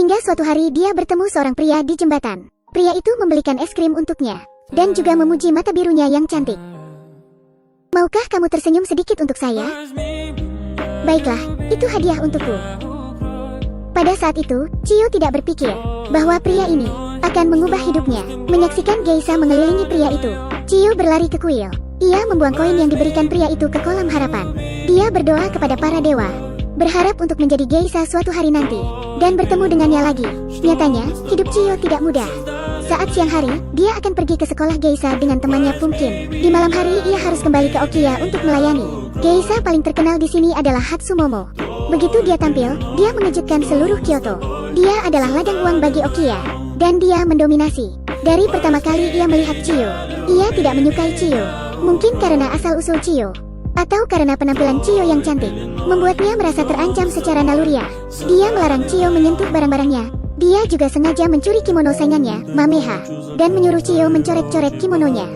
Hingga suatu hari dia bertemu seorang pria di jembatan. Pria itu membelikan es krim untuknya, dan juga memuji mata birunya yang cantik. Maukah kamu tersenyum sedikit untuk saya? Baiklah, itu hadiah untukku. Pada saat itu, Chiyo tidak berpikir bahwa pria ini akan mengubah hidupnya. Menyaksikan geisha mengelilingi pria itu, Chiyo berlari ke kuil. Ia membuang koin yang diberikan pria itu ke kolam harapan. Dia berdoa kepada para dewa, berharap untuk menjadi geisha suatu hari nanti, dan bertemu dengannya lagi. Nyatanya, hidup Chiyo tidak mudah. Saat siang hari, dia akan pergi ke sekolah geisha dengan temannya Pumpkin. Di malam hari, ia harus kembali ke Okiya untuk melayani. Geisha paling terkenal di sini adalah Hatsumomo. Begitu dia tampil, dia mengejutkan seluruh Kyoto. Dia adalah ladang uang bagi Okiya, dan dia mendominasi. Dari pertama kali ia melihat Chiyo, ia tidak menyukai Chiyo. Mungkin karena asal-usul Chiyo, atau karena penampilan Chiyo yang cantik, membuatnya merasa terancam secara naluriah. Dia melarang Chiyo menyentuh barang-barangnya. Dia juga sengaja mencuri kimono saingannya, Mameha, dan menyuruh Chiyo mencoret-coret kimononya.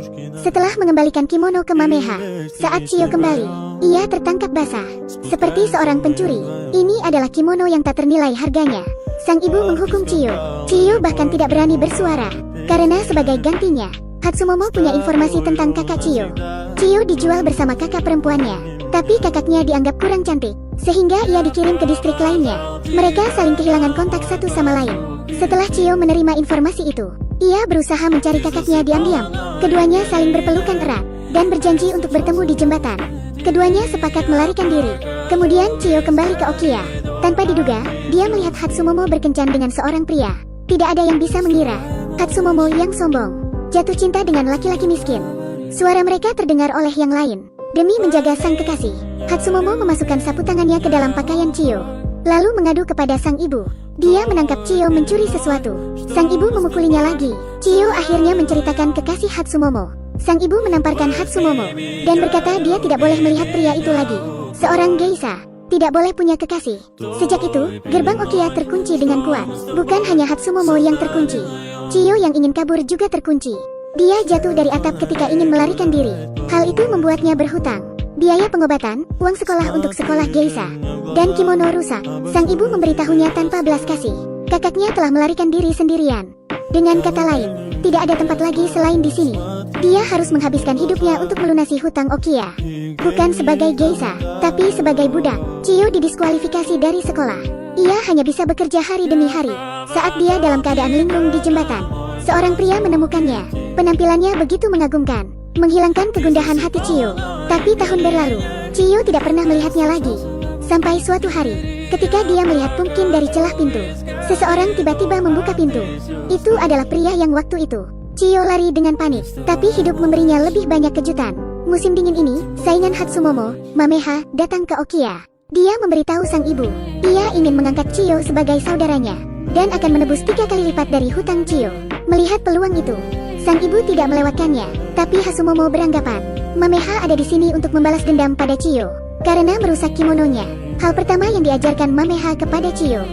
Setelah mengembalikan kimono ke Mameha, saat Chiyo kembali, ia tertangkap basah, seperti seorang pencuri. Ini adalah kimono yang tak ternilai harganya. Sang ibu menghukum Chiyo. Chiyo bahkan tidak berani bersuara, karena sebagai gantinya, Hatsumomo punya informasi tentang kakak Chiyo. Chiyo dijual bersama kakak perempuannya, tapi kakaknya dianggap kurang cantik, sehingga ia dikirim ke distrik lainnya. Mereka saling kehilangan kontak satu sama lain. Setelah Chiyo menerima informasi itu, ia berusaha mencari kakaknya diam-diam. Keduanya saling berpelukan erat, dan berjanji untuk bertemu di jembatan. Keduanya sepakat melarikan diri. Kemudian Chiyo kembali ke Okiya. Tanpa diduga, dia melihat Hatsumomo berkencan dengan seorang pria. Tidak ada yang bisa mengira Hatsumomo yang sombong jatuh cinta dengan laki-laki miskin. Suara mereka terdengar oleh yang lain. Demi menjaga sang kekasih, Hatsumomo memasukkan sapu tangannya ke dalam pakaian Chiyo, lalu mengadu kepada sang ibu. Dia menangkap Chiyo mencuri sesuatu. Sang ibu memukulinya lagi. Chiyo akhirnya menceritakan kekasih Hatsumomo. Sang ibu menamparkan Hatsumomo, dan berkata dia tidak boleh melihat pria itu lagi. Seorang geisha tidak boleh punya kekasih. Sejak itu, gerbang Okiya terkunci dengan kuat. Bukan hanya Hatsumomo yang terkunci, Chiyo yang ingin kabur juga terkunci. Dia jatuh dari atap ketika ingin melarikan diri. Hal itu membuatnya berhutang. Biaya pengobatan, uang sekolah untuk sekolah geisha, dan kimono rusak. Sang ibu memberitahunya tanpa belas kasih. Kakaknya telah melarikan diri sendirian. Dengan kata lain, tidak ada tempat lagi selain di sini. Dia harus menghabiskan hidupnya untuk melunasi hutang Okiya. Bukan sebagai geisha, tapi sebagai budak. Chiyo didiskualifikasi dari sekolah. Ia hanya bisa bekerja hari demi hari. Saat dia dalam keadaan linglung di jembatan, seorang pria menemukannya. Penampilannya begitu mengagumkan, menghilangkan kegundahan hati Chiyo. Tapi tahun berlalu, Chiyo tidak pernah melihatnya lagi. Sampai suatu hari, ketika dia melihat Pumpkin dari celah pintu, seseorang tiba-tiba membuka pintu. Itu adalah pria yang waktu itu. Chiyo lari dengan panik, tapi hidup memberinya lebih banyak kejutan. Musim dingin ini, saingan Hatsumomo, Mameha, datang ke Okiya. Dia memberitahu sang ibu, ia ingin mengangkat Chiyo sebagai saudaranya, dan akan menebus 3 kali lipat dari hutang Chiyo. Melihat peluang itu, sang ibu tidak melewatkannya, tapi Hatsumomo beranggapan, Mameha ada di sini untuk membalas dendam pada Chiyo, karena merusak kimononya. Hal pertama yang diajarkan Mameha kepada Chiyo,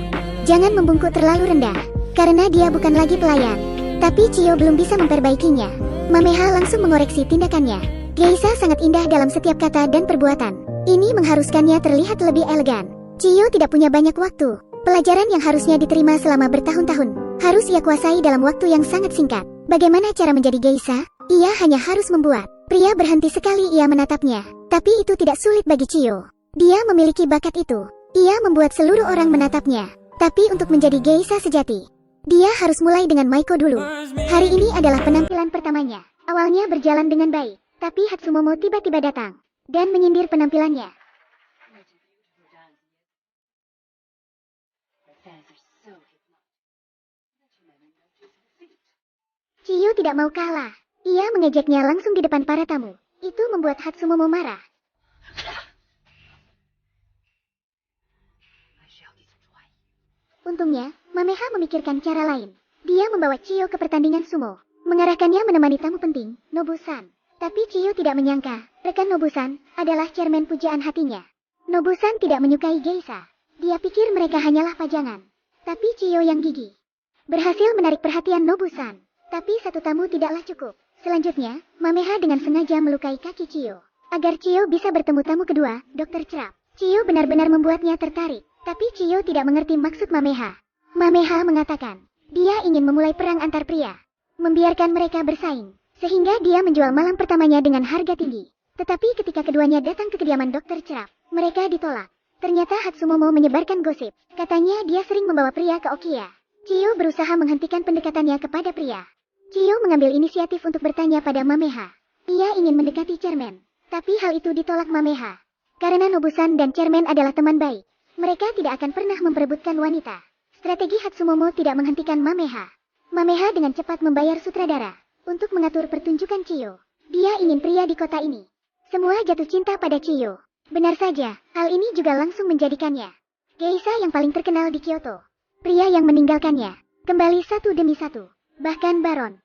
jangan membungkuk terlalu rendah, karena dia bukan lagi pelayan. Tapi Chiyo belum bisa memperbaikinya. Mameha langsung mengoreksi tindakannya. Geisha sangat indah dalam setiap kata dan perbuatan. Ini mengharuskannya terlihat lebih elegan. Chiyo tidak punya banyak waktu. Pelajaran yang harusnya diterima selama bertahun-tahun harus ia kuasai dalam waktu yang sangat singkat. Bagaimana cara menjadi geisha? Ia hanya harus membuat pria berhenti sekali ia menatapnya. Tapi itu tidak sulit bagi Chiyo. Dia memiliki bakat itu. Ia membuat seluruh orang menatapnya. Tapi untuk menjadi geisha sejati, dia harus mulai dengan Maiko dulu. Hari ini adalah penampilan pertamanya. Awalnya berjalan dengan baik, tapi Hatsumomo tiba-tiba datang dan menyindir penampilannya. Chiyo tidak mau kalah. Ia mengejeknya langsung di depan para tamu. Itu membuat Hatsumomo marah. Untungnya, Mameha memikirkan cara lain. Dia membawa Chiyo ke pertandingan sumo, mengarahkannya menemani tamu penting, Nobu-san. Tapi Chiyo tidak menyangka, rekan Nobu-san adalah cermin pujaan hatinya. Nobu-san tidak menyukai geisha. Dia pikir mereka hanyalah pajangan. Tapi Chiyo yang gigih berhasil menarik perhatian Nobu-san. Tapi satu tamu tidaklah cukup. Selanjutnya, Mameha dengan sengaja melukai kaki Chiyo, agar Chiyo bisa bertemu tamu kedua, Dr. Cerap. Chiyo benar-benar membuatnya tertarik. Tapi Chiyo tidak mengerti maksud Mameha. Mameha mengatakan, dia ingin memulai perang antar pria, membiarkan mereka bersaing, sehingga dia menjual malam pertamanya dengan harga tinggi. Tetapi ketika keduanya datang ke kediaman Dokter Cerap, mereka ditolak. Ternyata Hatsumomo menyebarkan gosip, katanya dia sering membawa pria ke Okiya. Chiyo berusaha menghentikan pendekatannya kepada pria. Chiyo mengambil inisiatif untuk bertanya pada Mameha. Ia ingin mendekati Chairman, tapi hal itu ditolak Mameha. Karena Nobusan dan Chairman adalah teman baik, mereka tidak akan pernah memperebutkan wanita. Strategi Hatsumomo tidak menghentikan Mameha. Mameha dengan cepat membayar sutradara untuk mengatur pertunjukan Chiyo. Dia ingin pria di kota ini. Semua jatuh cinta pada Chiyo. Benar saja, hal ini juga langsung menjadikannya geisha yang paling terkenal di Kyoto. Pria yang meninggalkannya kembali satu demi satu. Bahkan Baron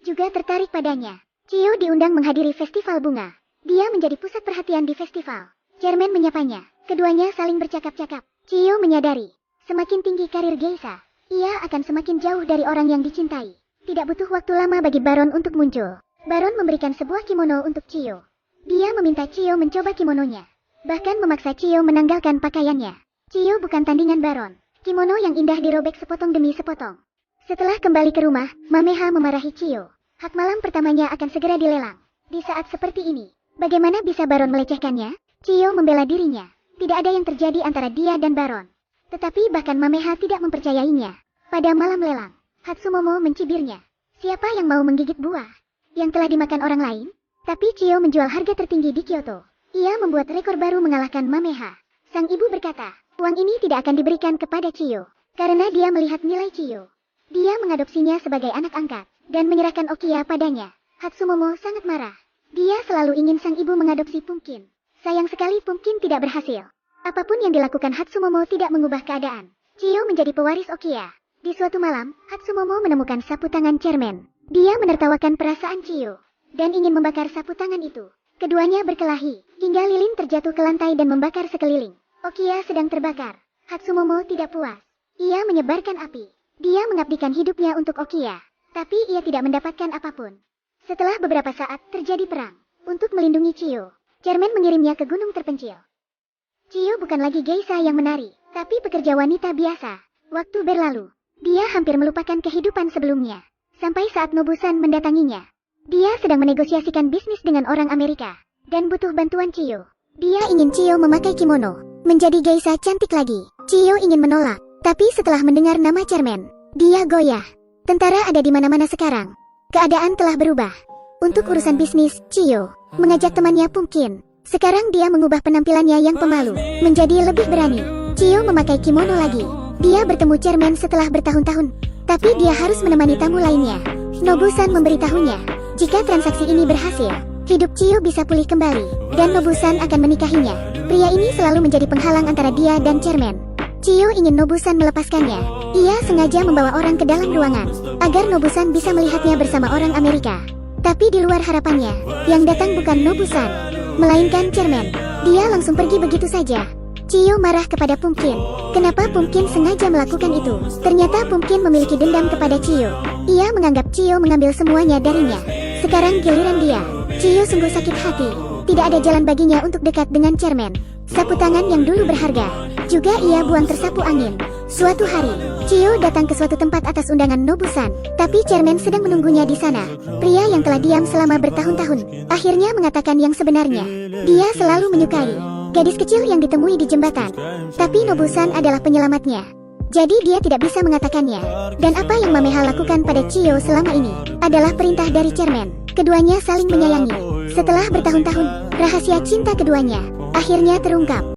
juga tertarik padanya. Chiyo diundang menghadiri festival bunga. Dia menjadi pusat perhatian di festival. Chairman menyapanya. Keduanya saling bercakap-cakap. Chiyo menyadari, semakin tinggi karir geisha, ia akan semakin jauh dari orang yang dicintai. Tidak butuh waktu lama bagi Baron untuk muncul. Baron memberikan sebuah kimono untuk Chiyo. Dia meminta Chiyo mencoba kimononya, bahkan memaksa Chiyo menanggalkan pakaiannya. Chiyo bukan tandingan Baron. Kimono yang indah dirobek sepotong demi sepotong. Setelah kembali ke rumah, Mameha memarahi Chiyo. Hak malam pertamanya akan segera dilelang. Di saat seperti ini, bagaimana bisa Baron melecehkannya? Chiyo membela dirinya. Tidak ada yang terjadi antara dia dan Baron. Tetapi bahkan Mameha tidak mempercayainya. Pada malam lelang, Hatsumomo mencibirnya. Siapa yang mau menggigit buah yang telah dimakan orang lain? Tapi Chiyo menjual harga tertinggi di Kyoto. Ia membuat rekor baru mengalahkan Mameha. Sang ibu berkata, uang ini tidak akan diberikan kepada Chiyo, karena dia melihat nilai Chiyo. Dia mengadopsinya sebagai anak angkat, dan menyerahkan Okiya padanya. Hatsumomo sangat marah. Dia selalu ingin sang ibu mengadopsi Pumpkin. Sayang sekali Pumpkin tidak berhasil. Apapun yang dilakukan Hatsumomo tidak mengubah keadaan. Chiyo menjadi pewaris Okiya. Di suatu malam, Hatsumomo menemukan sapu tangan Chairman. Dia menertawakan perasaan Chiyo, dan ingin membakar sapu tangan itu. Keduanya berkelahi, hingga lilin terjatuh ke lantai dan membakar sekeliling. Okiya sedang terbakar. Hatsumomo tidak puas. Ia menyebarkan api. Dia mengabdikan hidupnya untuk Okiya, tapi ia tidak mendapatkan apapun. Setelah beberapa saat, terjadi perang. Untuk melindungi Chiyo, Chairman mengirimnya ke gunung terpencil. Chiyo bukan lagi geisha yang menari, tapi pekerja wanita biasa. Waktu berlalu, dia hampir melupakan kehidupan sebelumnya. Sampai saat Nobusan mendatanginya. Dia sedang menegosiasikan bisnis dengan orang Amerika, dan butuh bantuan Chiyo. Dia ingin Chiyo memakai kimono, menjadi geisha cantik lagi. Chiyo ingin menolak, tapi setelah mendengar nama Chairman, dia goyah. Tentara ada di mana-mana sekarang. Keadaan telah berubah. Untuk urusan bisnis, Chiyo mengajak temannya Pumpkin. Sekarang dia mengubah penampilannya yang pemalu, menjadi lebih berani. Chiyo memakai kimono lagi. Dia bertemu Chairman setelah bertahun-tahun, tapi dia harus menemani tamu lainnya. Nobusan memberitahunya, jika transaksi ini berhasil, hidup Chiyo bisa pulih kembali, dan Nobusan akan menikahinya. Pria ini selalu menjadi penghalang antara dia dan Chairman. Chiyo ingin Nobusan melepaskannya. Ia sengaja membawa orang ke dalam ruangan, agar Nobusan bisa melihatnya bersama orang Amerika. Tapi di luar harapannya, yang datang bukan Nobusan, melainkan Chairman. Dia langsung pergi begitu saja. Chiyo marah kepada Pumpkin. Kenapa Pumpkin sengaja melakukan itu? Ternyata Pumpkin memiliki dendam kepada Chiyo. Ia menganggap Chiyo mengambil semuanya darinya. Sekarang giliran dia. Chiyo sungguh sakit hati. Tidak ada jalan baginya untuk dekat dengan Chairman. Sapu tangan yang dulu berharga, juga ia buang tersapu angin. Suatu hari, Chiyo datang ke suatu tempat atas undangan Nobusan, tapi Chairman sedang menunggunya di sana. Pria yang telah diam selama bertahun-tahun, akhirnya mengatakan yang sebenarnya. Dia selalu menyukai gadis kecil yang ditemui di jembatan, tapi Nobusan adalah penyelamatnya. Jadi dia tidak bisa mengatakannya. Dan apa yang Mameha lakukan pada Chiyo selama ini adalah perintah dari Chairman. Keduanya saling menyayangi. Setelah bertahun-tahun, rahasia cinta keduanya akhirnya terungkap.